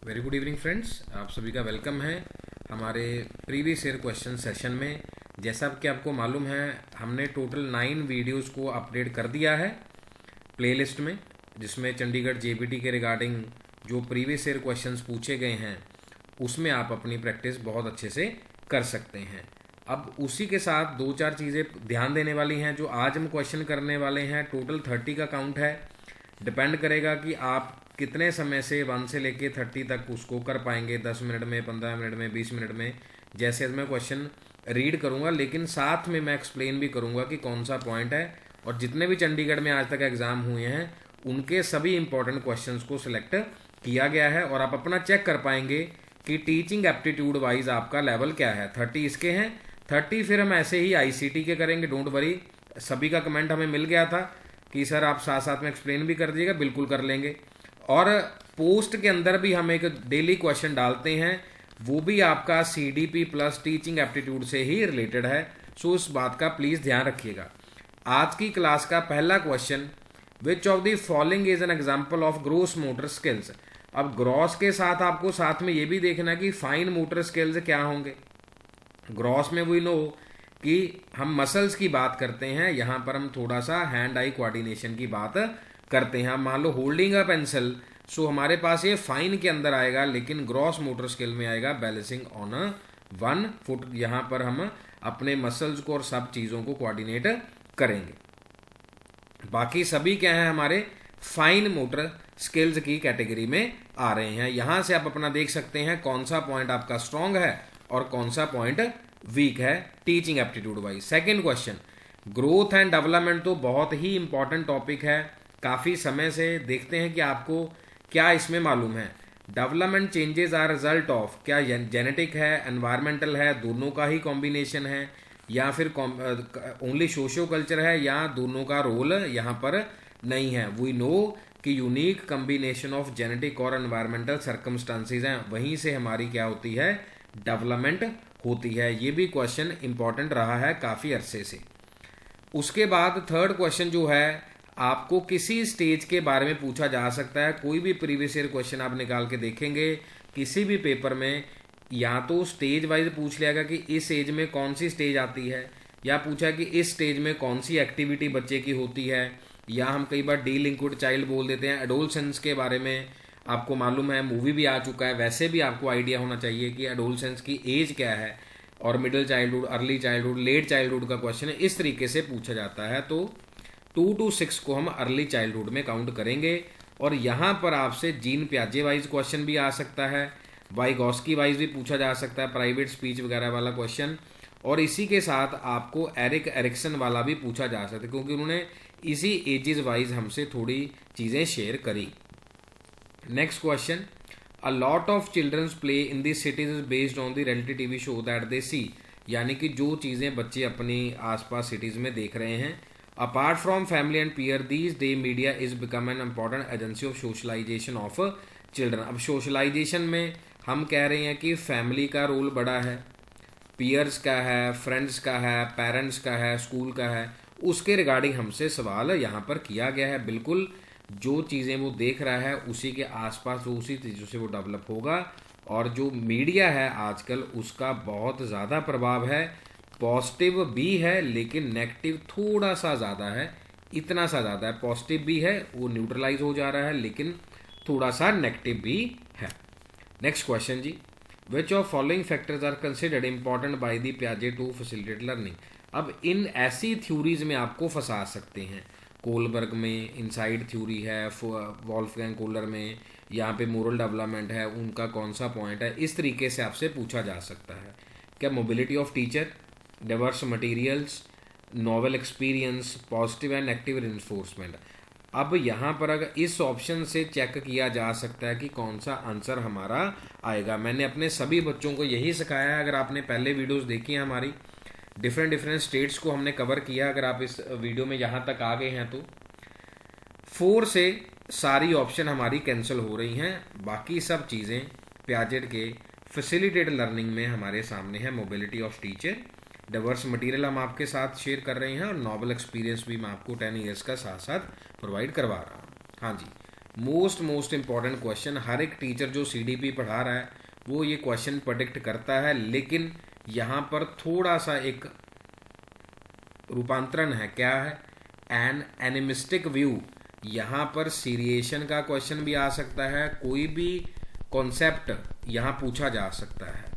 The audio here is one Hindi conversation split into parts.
वेरी गुड इवनिंग फ्रेंड्स, आप सभी का वेलकम है हमारे प्रीवियस ईयर क्वेश्चन सेशन में। जैसा कि आपको मालूम है, हमने टोटल 9 वीडियोस को अपडेट कर दिया है प्लेलिस्ट में, जिसमें चंडीगढ़ जेबीटी के रिगार्डिंग जो प्रीवियस ईयर क्वेश्चंस पूछे गए हैं उसमें आप अपनी प्रैक्टिस बहुत अच्छे से कर सकते हैं। अब उसी के साथ दो चार चीज़ें ध्यान देने वाली हैं। जो आज हम क्वेश्चन करने वाले हैं, टोटल 30 का काउंट है। डिपेंड करेगा कि आप कितने समय से 1 से लेके 30 तक उसको कर पाएंगे, 10 मिनट में, 15 मिनट में, 20 मिनट में, जैसे मैं क्वेश्चन रीड करूंगा। लेकिन साथ में मैं एक्सप्लेन भी करूंगा कि कौन सा पॉइंट है, और जितने भी चंडीगढ़ में आज तक एग्जाम हुए हैं उनके सभी इंपॉर्टेंट क्वेश्चंस को सिलेक्ट किया गया है, और आप अपना चेक कर पाएंगे कि टीचिंग एप्टीट्यूड वाइज आपका लेवल क्या है। 30 इसके हैं, 30 फिर हम ऐसे ही आईसीटी के करेंगे। डोंट वरी, सभी का कमेंट हमें मिल गया था कि सर आप साथ साथ में एक्सप्लेन भी कर दीजिएगा। बिल्कुल कर लेंगे। और पोस्ट के अंदर भी हम एक डेली क्वेश्चन डालते हैं, वो भी आपका सीडीपी प्लस टीचिंग एप्टीट्यूड से ही रिलेटेड है। सो इस बात का प्लीज ध्यान रखिएगा। आज की क्लास का पहला question, which of the following is an example of gross motor skills. अब ग्रॉस के साथ आपको साथ में ये भी देखना कि फाइन मोटर स्किल्स क्या होंगे। ग्रॉस में वी नो कि हम मसल्स की बात करते हैं, यहां पर हम थोड़ा सा हैंड आई कोऑर्डिनेशन की बात करते हैं। मान लो होल्डिंग अ पेंसिल, सो हमारे पास ये फाइन के अंदर आएगा, लेकिन ग्रॉस मोटर स्किल में आएगा बैलेंसिंग ऑन अ 1 फुट। यहां पर हम अपने मसल्स को और सब चीजों को कोऑर्डिनेट करेंगे। बाकी सभी क्या है, हमारे फाइन मोटर स्किल्स की कैटेगरी में आ रहे हैं। यहां से आप अपना देख सकते हैं कौन सा पॉइंट आपका स्ट्रांग है और कौन सा पॉइंट वीक है teaching aptitude wise. Second question, growth and development तो बहुत ही इंपॉर्टेंट टॉपिक है। काफी समय से देखते हैं कि आपको क्या इसमें मालूम है। Development changes are result of, क्या जेनेटिक है, एनवायरमेंटल है, दोनों का ही कॉम्बिनेशन है, या फिर ओनली सोशियो कल्चर है, या दोनों का रोल यहाँ पर नहीं है। वी नो कि यूनिक कॉम्बिनेशन ऑफ जेनेटिक और एनवायरमेंटल सर्कमस्टांसिस हैं, वहीं से हमारी क्या होती है, डेवलपमेंट होती है। ये भी क्वेश्चन इंपॉर्टेंट रहा है काफी अरसे से। उसके बाद थर्ड क्वेश्चन जो है, आपको किसी स्टेज के बारे में पूछा जा सकता है। कोई भी प्रीवियस ईयर क्वेश्चन आप निकाल के देखेंगे किसी भी पेपर में, या तो स्टेज वाइज पूछ लिया कि इस एज में कौन सी स्टेज आती है, या पूछा कि इस स्टेज में कौन सी एक्टिविटी बच्चे की होती है, या हम कई बार डीलिंक्विड चाइल्ड बोल देते हैं। एडोलसेंस के बारे में आपको मालूम है, मूवी भी आ चुका है, वैसे भी आपको आइडिया होना चाहिए कि एडोलसेंस की एज क्या है, और middle childhood, early childhood, late childhood का क्वेश्चन है, इस तरीके से पूछा जाता है। तो 2 to 6 को हम अर्ली चाइल्डहुड में काउंट करेंगे। और यहाँ पर आपसे जीन प्याजे वाइज क्वेश्चन भी आ सकता है, वाइगॉस्की वाइज भी पूछा जा सकता है, प्राइवेट स्पीच वगैरह वाला क्वेश्चन। और इसी के साथ आपको एरिक एरिक्सन वाला भी पूछा जा सकता है, क्योंकि उन्होंने इसी एजेस वाइज हमसे थोड़ी चीज़ें शेयर करी। Next question, a lot of childrens play in the cities is based on the reality TV show that they see. यानी कि जो चीज़ें बच्चे अपनी आसपास सिटीज़ में देख रहे हैं। Apart from family and peer, these day media is become an important agency of socialization of children. अब सोशलाइजेशन में हम कह रहे हैं कि फैमिली का रोल बड़ा है, पीयर्स का है, फ्रेंड्स का है, पेरेंट्स का है, स्कूल का है। उसके रिगार्डिंग हमसे सवाल यहाँ पर किया गया है। बिल्कुल जो चीज़ें वो देख रहा है उसी के आसपास वो उसी चीज़ों से वो डेवलप होगा। और जो मीडिया है आजकल, उसका बहुत ज़्यादा प्रभाव है। पॉजिटिव भी है लेकिन नेगेटिव थोड़ा सा ज़्यादा है, इतना सा ज़्यादा है। पॉजिटिव भी है, वो न्यूट्रलाइज हो जा रहा है, लेकिन थोड़ा सा नेगेटिव भी है। नेक्स्ट क्वेश्चन जी, which of following factors are considered important by the पियाजे टू फैसिलिटेट लर्निंग। अब इन ऐसी थ्योरीज में आपको फंसा सकते हैं। कोलबर्ग में इनसाइड थ्योरी है, वॉल्फगैंग कोलर में यहाँ पे मोरल डेवलपमेंट है, उनका कौन सा पॉइंट है, इस तरीके से आपसे पूछा जा सकता है। क्या mobility of teacher, Divers materials, novel experience, positive and negative reinforcement. अब यहाँ पर अगर इस ऑप्शन से चेक किया जा सकता है कि कौन सा आंसर हमारा आएगा। मैंने अपने सभी बच्चों को यही सिखाया है। अगर आपने पहले वीडियोस देखी हैं हमारी, डिफरेंट स्टेट्स को हमने कवर किया। अगर आप इस वीडियो में यहाँ तक आ गए हैं तो 4 से सारी ऑप्शन हमारी कैंसिल हो रही हैं। बाकी सब चीज़ें पियाजेट के फैसिलिटेट लर्निंग में हमारे सामने है। Mobility of teacher, diverse material हम आपके साथ शेयर कर रहे हैं, और नॉवल एक्सपीरियंस भी मैं आपको 10 ईयर्स का साथ साथ प्रोवाइड करवा रहा हूँ। हाँ जी, मोस्ट इम्पॉर्टेंट क्वेश्चन, हर एक टीचर जो CDP पढ़ा रहा है वो ये क्वेश्चन प्रेडिक्ट करता है, लेकिन यहाँ पर थोड़ा सा एक रूपांतरण है। क्या है? An animistic view. यहाँ पर सीरिएशन का क्वेश्चन भी आ सकता है, कोई भी कॉन्सेप्ट यहाँ पूछा जा सकता है।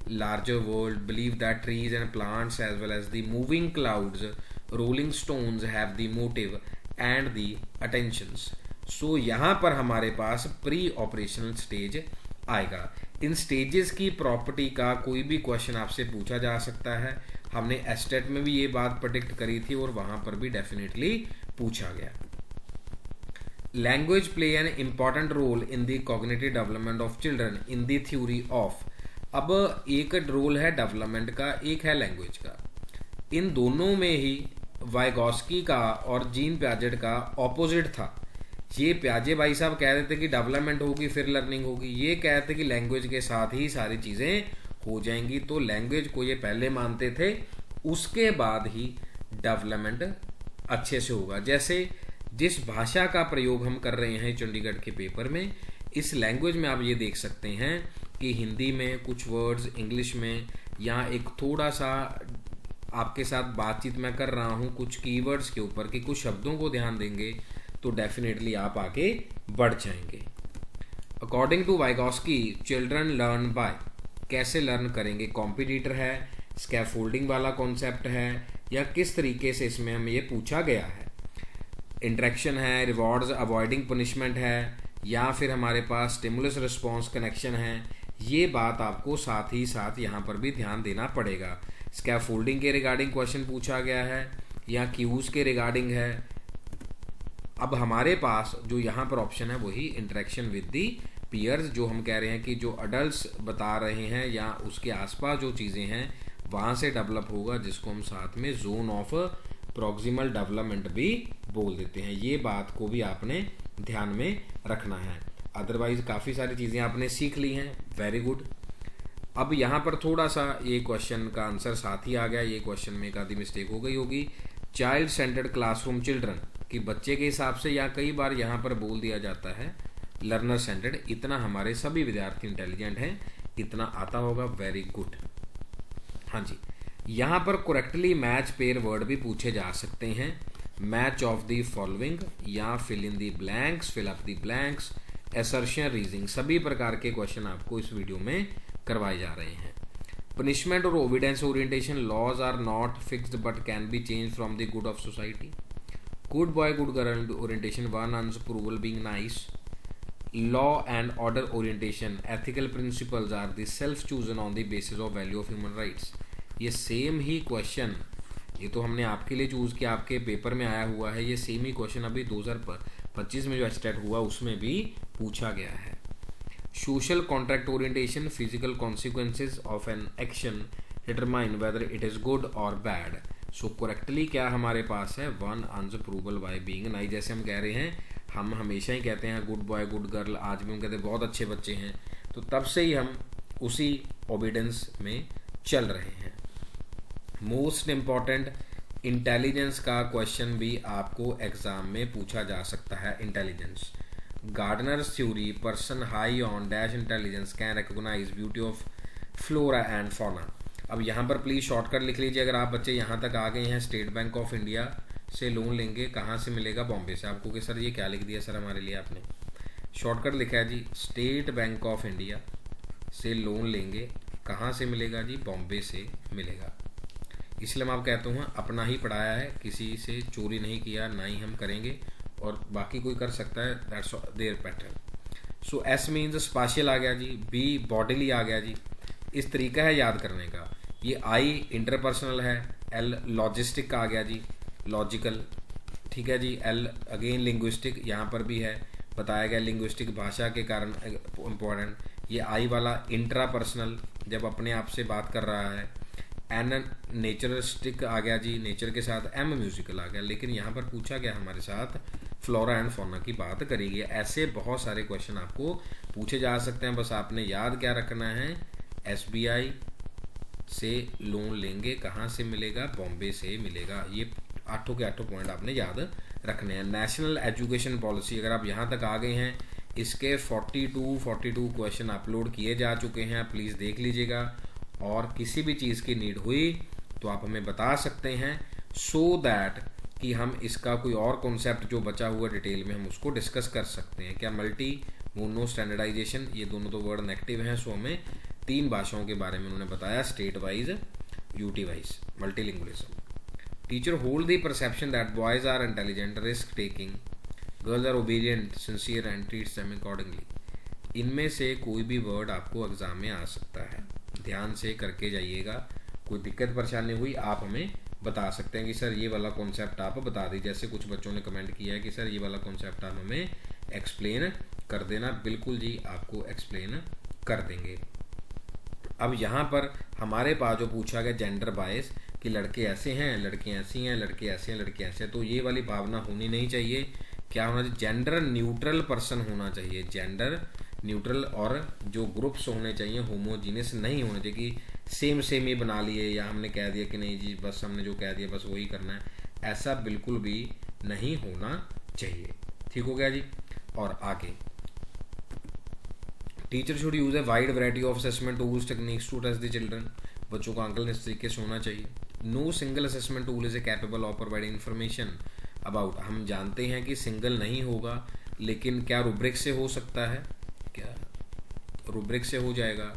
Larger world, believe that trees and plants as well as the moving clouds, rolling stones have the motive and the attentions. So यहाँ पर हमारे पास प्री ऑपरेशनल स्टेज आएगा। इन स्टेजेस की प्रॉपर्टी का कोई भी क्वेश्चन आपसे पूछा जा सकता है। हमने एस्टेट में भी ये बात प्रेडिक्ट करी थी और वहां पर भी डेफिनेटली पूछा गया। Language play an important role in the cognitive development of children in the theory of. अब एक रोल है डेवलपमेंट का, एक है लैंग्वेज का। इन दोनों में ही वाइगॉस्की का और जीन पियाजेट का ऑपोजिट था। ये पियाजे भाई साहब कह रहे थे कि डेवलपमेंट होगी फिर लर्निंग होगी, ये कहते कि लैंग्वेज के साथ ही सारी चीज़ें हो जाएंगी। तो लैंग्वेज को ये पहले मानते थे, उसके बाद ही डेवलपमेंट अच्छे से होगा। जैसे जिस भाषा का प्रयोग हम कर रहे हैं चंडीगढ़ के पेपर में, इस लैंग्वेज में आप ये देख सकते हैं कि हिंदी में कुछ वर्ड्स, इंग्लिश में, या एक थोड़ा सा आपके साथ बातचीत मैं कर रहा हूँ कुछ कीवर्ड्स के ऊपर कि कुछ शब्दों को ध्यान देंगे तो डेफिनेटली आप आगे बढ़ जाएंगे। According to Vygotsky, children learn by. कैसे लर्न करेंगे? कॉम्पिटिटर है, स्कैफोल्डिंग वाला कॉन्सेप्ट है, या किस तरीके से इसमें हमें ये पूछा गया है? इंटरेक्शन है, रिवॉर्ड्स अवॉइडिंग पनिशमेंट है, या फिर हमारे पास स्टिमुलस रिस्पॉन्स कनेक्शन है। ये बात आपको साथ ही साथ यहाँ पर भी ध्यान देना पड़ेगा। स्कैफोल्डिंग के रिगार्डिंग क्वेश्चन पूछा गया है या क्यूज के रिगार्डिंग है। अब हमारे पास जो यहाँ पर ऑप्शन है वही इंटरेक्शन विद दी पीयर्स, जो हम कह रहे हैं कि जो अडल्ट्स बता रहे हैं या उसके आसपास जो चीज़ें हैं वहाँ से डेवलप होगा, जिसको हम साथ में जोन ऑफ प्रॉक्सिमल डेवलपमेंट भी बोल देते हैं। ये बात को भी आपने ध्यान में रखना है। अदरवाइज काफ़ी सारी चीज़ें आपने सीख ली हैं, वेरी गुड। अब यहाँ पर थोड़ा सा ये क्वेश्चन का आंसर साथ ही आ गया। ये क्वेश्चन में एक आधी मिस्टेक हो गई होगी। चाइल्ड सेंटर्ड क्लासरूम चिल्ड्रन कि बच्चे के हिसाब से, या कई बार यहाँ पर बोल दिया जाता है लर्नर सेंटर्ड। इतना हमारे सभी विद्यार्थी इंटेलिजेंट हैं, इतना आता होगा, वेरी गुड। हाँ जी, यहाँ पर करेक्टली मैच पेयर वर्ड भी पूछे जा सकते हैं। मैच ऑफ द फॉलोइंग, या fill in the blanks, fill up the blanks, assertion, reasoning, सभी प्रकार के क्वेश्चन आपको इस वीडियो में करवाए जा रहे हैं। पनिशमेंट और obedience orientation, laws are not fixed but can be change from the good of society. Good boy good girl orientation, one earns approval being nice. Law and order orientation, ethical principles are the self chosen on the basis of value of human rights. ये सेम ही क्वेश्चन, ये तो हमने आपके लिए चूज किया, आपके पेपर में आया हुआ है। ये सेम ही क्वेश्चन अभी 2025 में जो एस्टेट हुआ उसमें भी पूछा गया है। Social contract orientation, physical consequences of an action determine whether it is good और बैड। सो करेक्टली क्या हमारे पास है? One earns approval by being nice. जैसे हम कह रहे हैं, हम हमेशा ही कहते हैं गुड बॉय गुड गर्ल, आज भी हम कहते हैं बहुत अच्छे बच्चे हैं, तो तब से ही हम उसी ओबीडेंस में चल रहे हैं। मोस्ट इम्पॉर्टेंट, इंटेलिजेंस का क्वेश्चन भी आपको एग्जाम में पूछा जा सकता है। Intelligence, Gardner's theory, person high on dash intelligence can recognise beauty of flora and fauna. अब यहाँ पर प्लीज़ शॉर्टकट लिख लीजिए। अगर आप बच्चे यहाँ तक आ गए हैं, स्टेट बैंक ऑफ इंडिया से लोन लेंगे, कहाँ से मिलेगा? बॉम्बे से। आपको कि सर ये क्या लिख दिया सर हमारे लिए आपने? शॉर्टकट लिखा है जी, स्टेट बैंक ऑफ इंडिया से लोन लेंगे, कहाँ से मिलेगा जी? बॉम्बे से मिलेगा। इसलिए मैं आप कहता हूँ अपना ही पढ़ाया है, किसी से चोरी नहीं किया, ना ही हम करेंगे, और बाकी कोई कर सकता है, that's their pattern. So S means spatial आ गया जी, बी बॉडीली आ गया जी। इस तरीका है याद करने का। ये आई इंटरपर्सनल है, एल लॉजिस्टिक का आ गया जी, लॉजिकल, ठीक है जी। एल अगेन लिंग्विस्टिक, यहाँ पर भी है बताया गया, लिंग्विस्टिक भाषा के कारण इम्पोर्टेंट। ये आई वाला इंट्रापर्सनल, जब अपने आप से बात कर रहा है। एन नेचरिस्टिक आ गया जी, नेचर के साथ। एम म्यूजिकल आ गया, लेकिन यहाँ पर पूछा गया हमारे साथ फ्लोरा एंड फौना की बात करी गई। ऐसे बहुत सारे क्वेश्चन आपको पूछे जा सकते हैं, बस आपने याद क्या रखना है? SBI से लोन लेंगे, कहाँ से मिलेगा? बॉम्बे से मिलेगा। ये 8 के 8 पॉइंट आपने याद रखने हैं। नेशनल एजुकेशन पॉलिसी, अगर आप यहाँ तक आ गए हैं, इसके 42 क्वेश्चन अपलोड किए जा चुके हैं, आप प्लीज़ देख लीजिएगा। और किसी भी चीज़ की नीड हुई तो आप हमें बता सकते हैं, सो दैट कि हम इसका कोई और कॉन्सेप्ट जो बचा हुआ डिटेल में हम उसको डिस्कस कर सकते हैं। क्या मल्टी मोनो स्टैंडर्डाइजेशन, ये दोनों तो वर्ड नेगेटिव हैं, सो हमें 3 भाषाओं के बारे में उन्होंने बताया, state wise, UT wise, multilingualism. Teacher hold the perception that boys are intelligent, risk taking, girls are obedient, sincere and treats them accordingly. इनमें से कोई भी वर्ड आपको एग्जाम में आ सकता है, ध्यान से करके जाइएगा। कोई दिक्कत परेशानी हुई आप हमें बता सकते हैं कि सर ये वाला कॉन्सेप्ट आप बता दीजिए। जैसे कुछ बच्चों ने कमेंट किया है कि सर ये वाला कॉन्सेप्ट आप हमें एक्सप्लेन कर देना। बिल्कुल जी, आपको एक्सप्लेन कर देंगे। अब यहाँ पर हमारे पास जो पूछा गया जेंडर बायस, कि लड़के ऐसे हैं, लड़कियाँ ऐसी हैं, लड़के ऐसे हैं, लड़के ऐसे हैं, तो ये वाली भावना होनी नहीं चाहिए। क्या होना चाहिए? जेंडर न्यूट्रल पर्सन होना चाहिए, जेंडर न्यूट्रल। और जो ग्रुप्स होने चाहिए होमोजीनियस नहीं होने चाहिए कि सेम सेम ही बना लिए, या हमने कह दिया कि नहीं जी बस हमने जो कह दिया बस वही करना है, ऐसा बिल्कुल भी नहीं होना चाहिए। ठीक हो गया जी। और आगे, teacher should use a wide variety of assessment tools techniques to test the children. बच्चों का आंकलन इस तरीके से होना चाहिए। No single assessment tool is a capable of providing information about. हम जानते हैं कि सिंगल नहीं होगा, लेकिन क्या रूब्रिक से हो सकता है? क्या रूब्रिक से हो जाएगा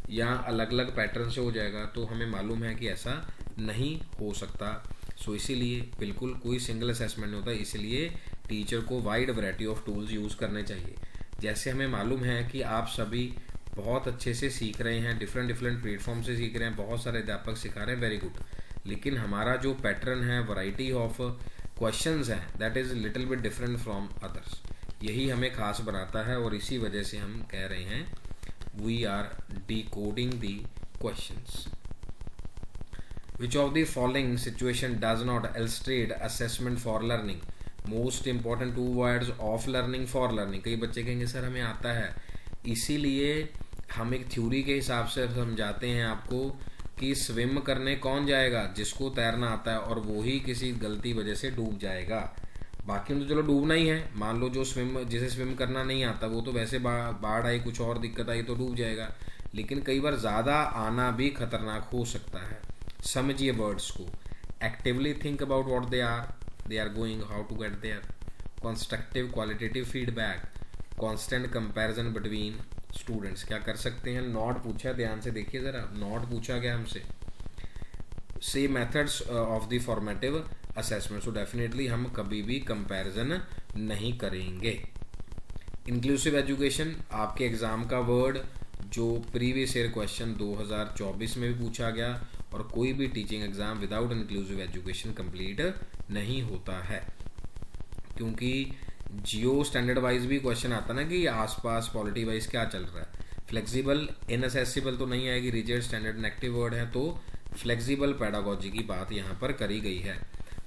या अलग अलग पैटर्न से हो जाएगा? तो हमें मालूम है कि ऐसा नहीं हो सकता। सो इसीलिए बिल्कुल कोई सिंगल असेसमेंट नहीं होता, इसलिए टीचर को wide variety of tools use करने चाहिए। जैसे हमें मालूम है कि आप सभी बहुत अच्छे से सीख रहे हैं, डिफरेंट प्लेटफॉर्म से सीख रहे हैं, बहुत सारे अध्यापक सिखा रहे हैं, वेरी गुड। लेकिन हमारा जो पैटर्न है, वैरायटी ऑफ क्वेश्चंस है, that is little bit different from others. यही हमें खास बनाता है और इसी वजह से हम कह रहे हैं we are decoding the questions. Which of the following situation does not illustrate assessment for learning? Most important 2 words of learning for learning। कई बच्चे कहेंगे सर हमें आता है, इसीलिए हम एक थ्योरी के हिसाब से समझाते हैं आपको कि स्विम करने कौन जाएगा? जिसको तैरना आता है, और वो ही किसी गलती वजह से डूब जाएगा। बाकी तो चलो डूबना ही है। मान लो जो जिसे स्विम करना नहीं आता वो तो वैसे बाढ़ आई, कुछ और दिक्कत आई तो डूब जाएगा। लेकिन कई बार ज़्यादा आना भी खतरनाक हो सकता है। समझिए वर्ड्स को। Actively think about what they are going, how to get there. Constructive qualitative feedback, constant comparison between students. क्या कर सकते हैं? नॉट पूछा, ध्यान से देखिए ज़रा, नॉट पूछा गया हमसे। से methods of the formative assessment. So definitely हम कभी भी कंपैरिजन नहीं करेंगे। इंक्लूसिव एजुकेशन आपके एग्ज़ाम का वर्ड जो प्रीवियस ईयर क्वेश्चन 2024 में भी पूछा गया, और कोई भी teaching exam without inclusive education complete नहीं होता है। क्योंकि जियो स्टैंडर्ड वाइज भी क्वेश्चन आता ना कि आसपास पॉलिटी वाइज क्या चल रहा है। फ्लेक्सिबल इनअसेसिबल तो नहीं आएगी, रिजिड स्टैंडर्ड नेगेटिव वर्ड है, तो फ्लेक्सिबल पैडागोजी की बात यहाँ पर करी गई है।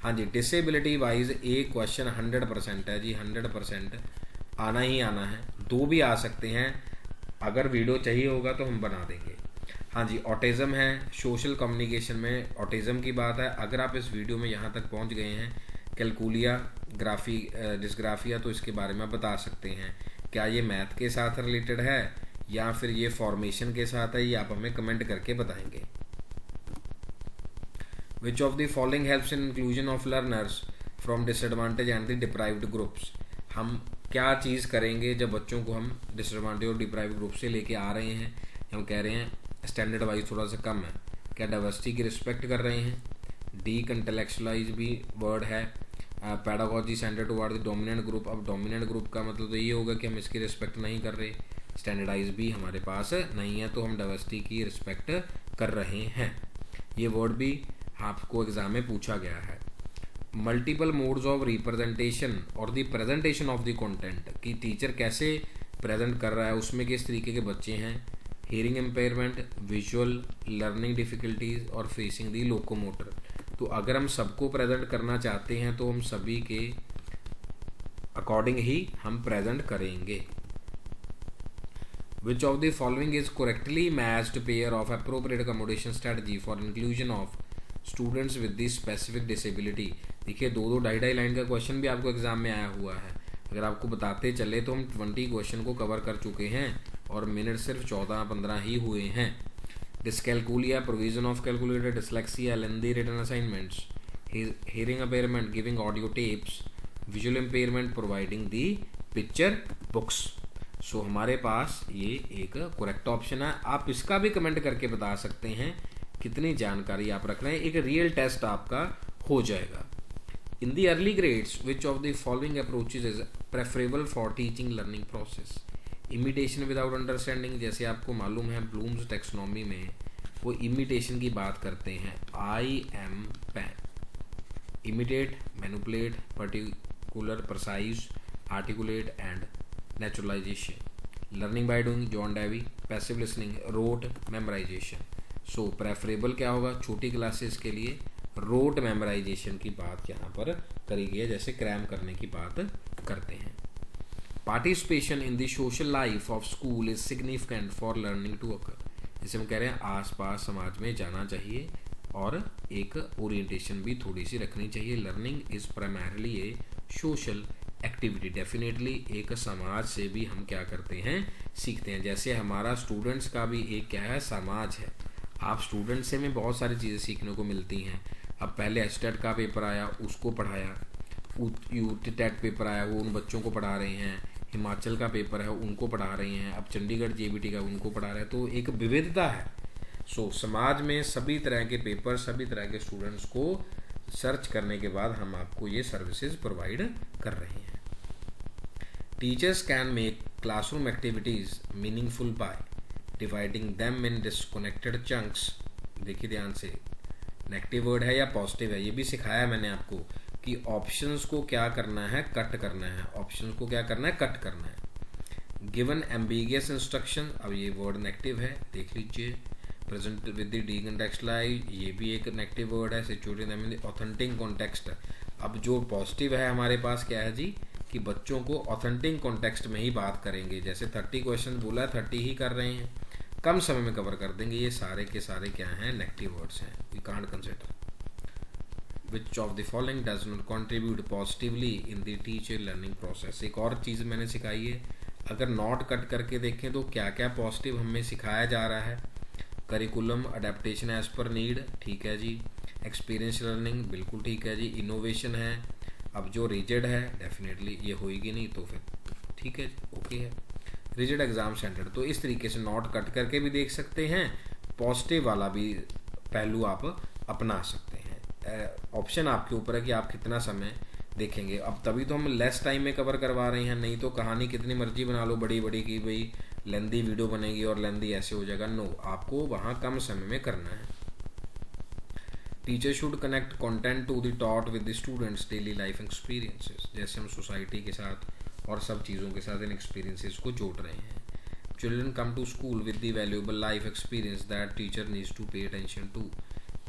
हाँ जी, डिसेबिलिटी वाइज एक क्वेश्चन 100% है जी, 100% आना ही आना है। 2 भी आ सकते हैं, अगर वीडियो चाहिए होगा तो हम बना देंगे। हाँ जी, ऑटिज़म है, सोशल कम्युनिकेशन में ऑटिज़म की बात है। अगर आप इस वीडियो में यहाँ तक पहुँच गए हैं, कैलकुलिया डिस्ग्राफिया, तो इसके बारे में बता सकते हैं। क्या ये मैथ के साथ रिलेटेड है या फिर ये फॉर्मेशन के साथ है, ये आप हमें कमेंट करके बताएंगे। विच of the following helps in inclusion of learners from disadvantage and the deprived groups. हम क्या चीज़ करेंगे जब बच्चों को हम डिसएडवांटेज और डिप्राइव्ड ग्रुप से लेके आ रहे हैं? हम कह रहे हैं स्टैंडर्ड वाइज थोड़ा सा कम है। क्या डाइवर्सिटी की रिस्पेक्ट कर रहे हैं? डी कंटेलेक्चुअलाइज भी वर्ड है। Pedagogy centre toward the dominant group. अब डोमिनेंट ग्रुप का मतलब तो ये होगा कि हम इसकी रिस्पेक्ट नहीं कर रहे, स्टैंडर्डाइज भी हमारे पास नहीं है, तो हम डाइवर्सिटी की रिस्पेक्ट कर रहे हैं। ये वर्ड भी आपको एग्जाम में पूछा गया है। मल्टीपल मोड्स ऑफ रिप्रेजेंटेशन और the presentation of the content, कि टीचर कैसे प्रेजेंट कर रहा है, उसमें किस तरीके के बच्चे हैं। Hearing impairment, visual learning difficulties और फेसिंग दी लोकोमोटर। तो अगर हम सबको प्रेजेंट करना चाहते हैं तो हम सभी के अकॉर्डिंग ही हम प्रेजेंट करेंगे। विच of the following is correctly matched pair of appropriate accommodation strategy for inclusion of students with the specific disability. देखिए 2-2 ढाई-ढाई लाइन का क्वेश्चन भी आपको एग्जाम में आया हुआ है। अगर आपको बताते चले तो हम 20 क्वेश्चन को कवर कर चुके हैं और मिनट सिर्फ 14-15 ही हुए हैं। Dyscalculia, provision of calculator, dyslexia, lengthy written assignments, hearing impairment, giving audio tapes, visual impairment, providing the picture books। सो हमारे पास ये एक करेक्ट ऑप्शन है। आप इसका भी कमेंट करके बता सकते हैं कितनी जानकारी आप रख रहे हैं, एक रियल टेस्ट आपका हो जाएगा। In the early grades which of the following approaches is preferable for teaching learning process. Imitation without understanding, जैसे आपको मालूम है ब्लूम्स टेक्सोनॉमी में वो इमिटेशन की बात करते हैं। I am pan, imitate, manipulate, particular, precise, articulate and naturalization। learning by doing, John Dewey। passive listening, rote, memorization। so preferable क्या होगा छोटी क्लासेस के लिए, rote memorization की बात यहाँ पर करी गई है, जैसे क्रैम करने की बात करते हैं। participation in the social life of school is significant for learning to occur। जैसे हम कह रहे हैं आसपास समाज में जाना चाहिए और एक ओरिएंटेशन भी थोड़ी सी रखनी चाहिए। Learning is primarily A social activity. Definitely एक समाज से भी हम क्या करते हैं, सीखते हैं। जैसे हमारा स्टूडेंट्स का भी एक क्या है, समाज है। आप स्टूडेंट से में बहुत सारी चीज़ें सीखने को मिलती हैं। अब पहले एचटेट का पेपर आया, उसको पढ़ाया, यूटेट पेपर आया, वो उन बच्चों को पढ़ा रहे हैं। हिमाचल का पेपर है, उनको पढ़ा रहे हैं। अब चंडीगढ़ जेबीटी का, उनको पढ़ा रहे हैं। तो एक विविधता है। सो समाज में सभी तरह के पेपर, सभी तरह के स्टूडेंट्स को सर्च करने के बाद हम आपको ये सर्विसेज प्रोवाइड कर रहे हैं। Teachers can make classroom activities meaningful by dividing them in disconnected chunks. देखिए ध्यान से, नेगेटिव वर्ड है या पॉजिटिव है, ये भी सिखाया मैंने आपको कि ऑप्शंस को क्या करना है, कट करना है। ऑप्शंस को क्या करना है, कट करना है। गिवन एम्बिगियस इंस्ट्रक्शन, अब ये वर्ड नेगेटिव है, देख लीजिए। प्रेजेंट विद द डीकंटेक्चुअलाइज, ये भी एक नेगेटिव वर्ड है। Situated in the authentic context. अब जो पॉजिटिव है हमारे पास क्या है जी, कि बच्चों को ऑथेंटिक कॉन्टेक्स्ट में ही बात करेंगे। जैसे 30 क्वेश्चन बोला है, 30 ही कर रहे हैं, कम समय में कवर कर देंगे। ये सारे के सारे क्या हैं, नेगेटिव वर्ड्स हैं, we can't consider. Which of the following does not contribute positively in the teacher learning process. एक और चीज़ मैंने सिखाई है, अगर नॉट कट करके देखें तो क्या क्या पॉजिटिव हमें सिखाया जा रहा है। Curriculum adaptation as per need, ठीक है जी। एक्सपीरियंस लर्निंग, बिल्कुल ठीक है जी। इनोवेशन है। अब जो रिजिड है, डेफिनेटली ये होएगी नहीं, तो फिर ठीक है, ओके है। रिजिड एग्जाम सेंटर्ड, तो इस तरीके से नॉट कट करके भी देख सकते हैं, पॉजिटिव वाला भी पहलू आप अपना सकते हैं। ऑप्शन आपके ऊपर है कि आप कितना समय देखेंगे। अब तभी तो हम लेस टाइम में कवर करवा रहे हैं, नहीं तो कहानी कितनी मर्जी बना लो बड़ी बड़ी की भाई लेंदी वीडियो बनेगी और लेंदी ऐसे हो जाएगा। नो, आपको वहाँ कम समय में करना है। Teacher should connect content to the taught with the students daily life experiences. जैसे हम सोसाइटी के साथ और सब चीज़ों के साथ इन एक्सपीरियंसेस को जोड़ रहे हैं। Children come to school with the valuable life experience that teacher needs to pay attention to.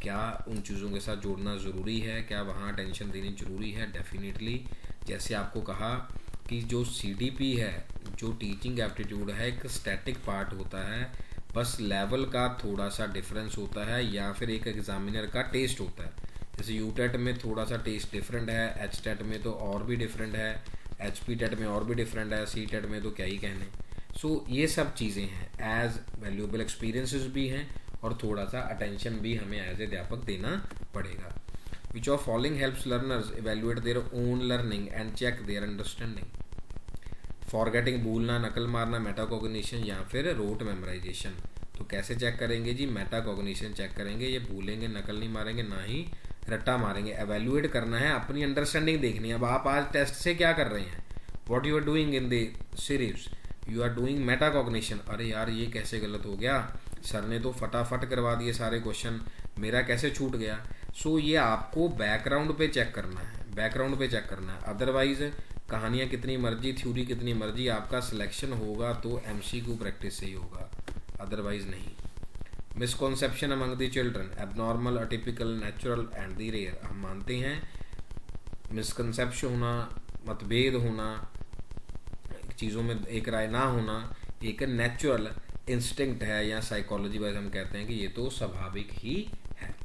क्या उन चीज़ों के साथ जोड़ना ज़रूरी है, क्या वहाँ अटेंशन देनी ज़रूरी है? डेफिनेटली। जैसे आपको कहा कि जो CDP है, जो टीचिंग एप्टीट्यूड है, एक स्टैटिक पार्ट होता है, बस लेवल का थोड़ा सा डिफरेंस होता है या फिर एक एग्जामिनर का टेस्ट होता है। जैसे यूटेट में थोड़ा सा टेस्ट डिफरेंट है, एचटेट में तो और भी डिफरेंट है, HPTET में और भी डिफरेंट है, CTET में तो क्या ही कहने। सो ये सब चीज़ें हैं, एज वैल्यूएबल एक्सपीरियंसेस भी हैं और थोड़ा सा अटेंशन भी हमें एज अध्यापक देना पड़ेगा। Which of following helps learners evaluate their own learning and check their understanding. Forgetting, भूलना, नकल मारना, मेटाकॉग्निशन या फिर रोट मेमोराइजेशन। तो कैसे चेक करेंगे जी, मेटाकॉग्निशन चेक करेंगे। ये भूलेंगे, नकल नहीं मारेंगे, ना ही रट्टा मारेंगे। एवेल्युएट करना है, अपनी अंडरस्टैंडिंग देखनी है। अब आप आज टेस्ट से क्या कर रहे हैं, what you are doing in the series, you are doing metacognition. अरे यार ये कैसे गलत हो गया, सर ने तो फटाफट करवा दिए सारे क्वेश्चन, मेरा कैसे छूट गया। सो ये आपको बैकग्राउंड पे चेक करना है, बैकग्राउंड पे चेक करना है। अदरवाइज कहानियाँ कितनी मर्जी, थ्योरी कितनी मर्जी, आपका सिलेक्शन होगा तो MCQ प्रैक्टिस से ही होगा, अदरवाइज नहीं। Misconception among the children, abnormal, atypical, natural and the rare. हम मानते हैं मिसकॉन्सेप्शन होना, मतभेद होना, चीज़ों में एक राय ना होना, एक नेचुरल इंस्टिंक्ट है या साइकोलॉजी वाइज हम कहते हैं कि ये तो स्वाभाविक ही है।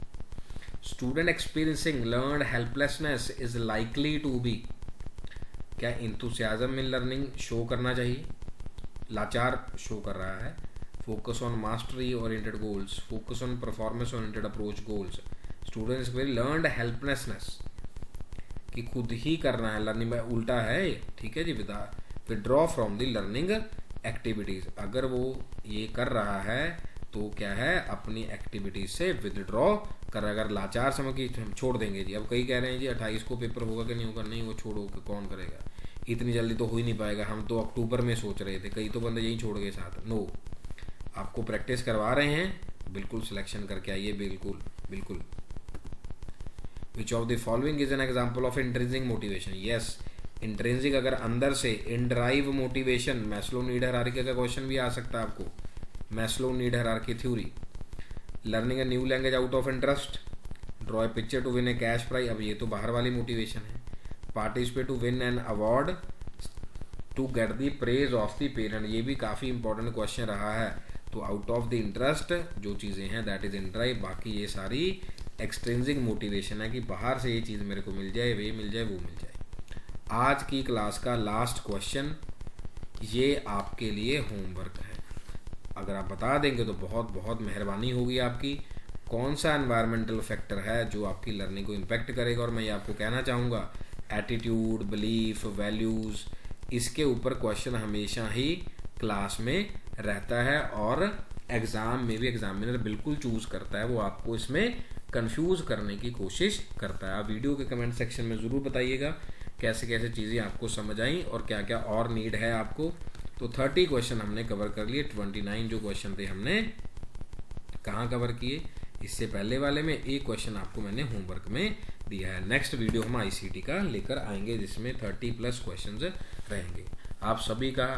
Student experiencing learned helplessness is likely to be, क्या इंथुसियाज्म इन लर्निंग शो करना चाहिए, लाचार शो कर रहा है। Focus on mastery oriented goals, focus on performance oriented approach goals. Students very learned helplessness कि खुद ही करना है लर्निंग में, उल्टा है, ठीक है जी। Withdraw from the learning activities, अगर वो ये कर रहा है तो क्या है, अपनी एक्टिविटीज से विदड्रॉ कर, अगर लाचार समझ के हम छोड़ देंगे जी। अब कई कह रहे हैं जी 28 को पेपर होगा कि नहीं होगा, नहीं वो छोड़ो कि कौन करेगा, इतनी जल्दी तो हो ही नहीं पाएगा, हम तो अक्टूबर में सोच रहे थे, कई तो बंदे यही छोड़ गए साथ। नो, आपको प्रैक्टिस करवा रहे हैं, बिल्कुल सिलेक्शन करके आइए, बिल्कुल बिल्कुल। Which of the following is an example of intrinsic motivation, yes intrinsic अगर अंदर से, in drive motivation, Maslow need hierarchy का क्वेश्चन भी आ सकता है आपको, Maslow need hierarchy theory. Learning a new language out of interest, draw a picture to win a cash prize, अब ये तो बाहर वाली मोटिवेशन है। Participate to win an award to get the praise of the parent, ये भी काफ़ी इंपॉर्टेंट क्वेश्चन रहा है। तो आउट ऑफ द इंटरेस्ट जो चीज़ें हैं दैट इज इंट्राइव, बाकी ये सारी एक्सट्रिंसिक मोटिवेशन है कि बाहर से ये चीज़ मेरे को मिल जाए, वे मिल जाए, वो मिल जाए। आज की क्लास का लास्ट क्वेश्चन ये आपके लिए होमवर्क है, अगर आप बता देंगे तो बहुत बहुत मेहरबानी होगी आपकी। कौन सा एनवायरमेंटल फैक्टर है जो आपकी लर्निंग को इम्पेक्ट करेगा, और मैं ये आपको कहना चाहूँगा एटीट्यूड, बिलीफ, वैल्यूज़, इसके ऊपर क्वेश्चन हमेशा ही क्लास में रहता है और एग्ज़ाम में भी एग्जामिनर बिल्कुल चूज़ करता है, वो आपको इसमें कंफ्यूज करने की कोशिश करता है। आप वीडियो के कमेंट सेक्शन में ज़रूर बताइएगा कैसे कैसे चीज़ें आपको समझ आई और क्या क्या और नीड है आपको। तो 30 क्वेश्चन हमने कवर कर लिए, 29 जो क्वेश्चन थे हमने कहाँ कवर किए, इससे पहले वाले में एक क्वेश्चन आपको मैंने होमवर्क में दिया है। नेक्स्ट वीडियो हम आईसीटी का लेकर आएंगे जिसमें 30+ क्वेश्चंस रहेंगे। आप सभी का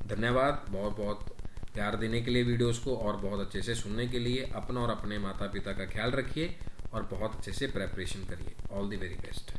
धन्यवाद बहुत बहुत प्यार देने के लिए वीडियोस को, और बहुत अच्छे से सुनने के लिए। अपना और अपने माता पिता का ख्याल रखिए और बहुत अच्छे से प्रेपरेशन करिए। All the very best.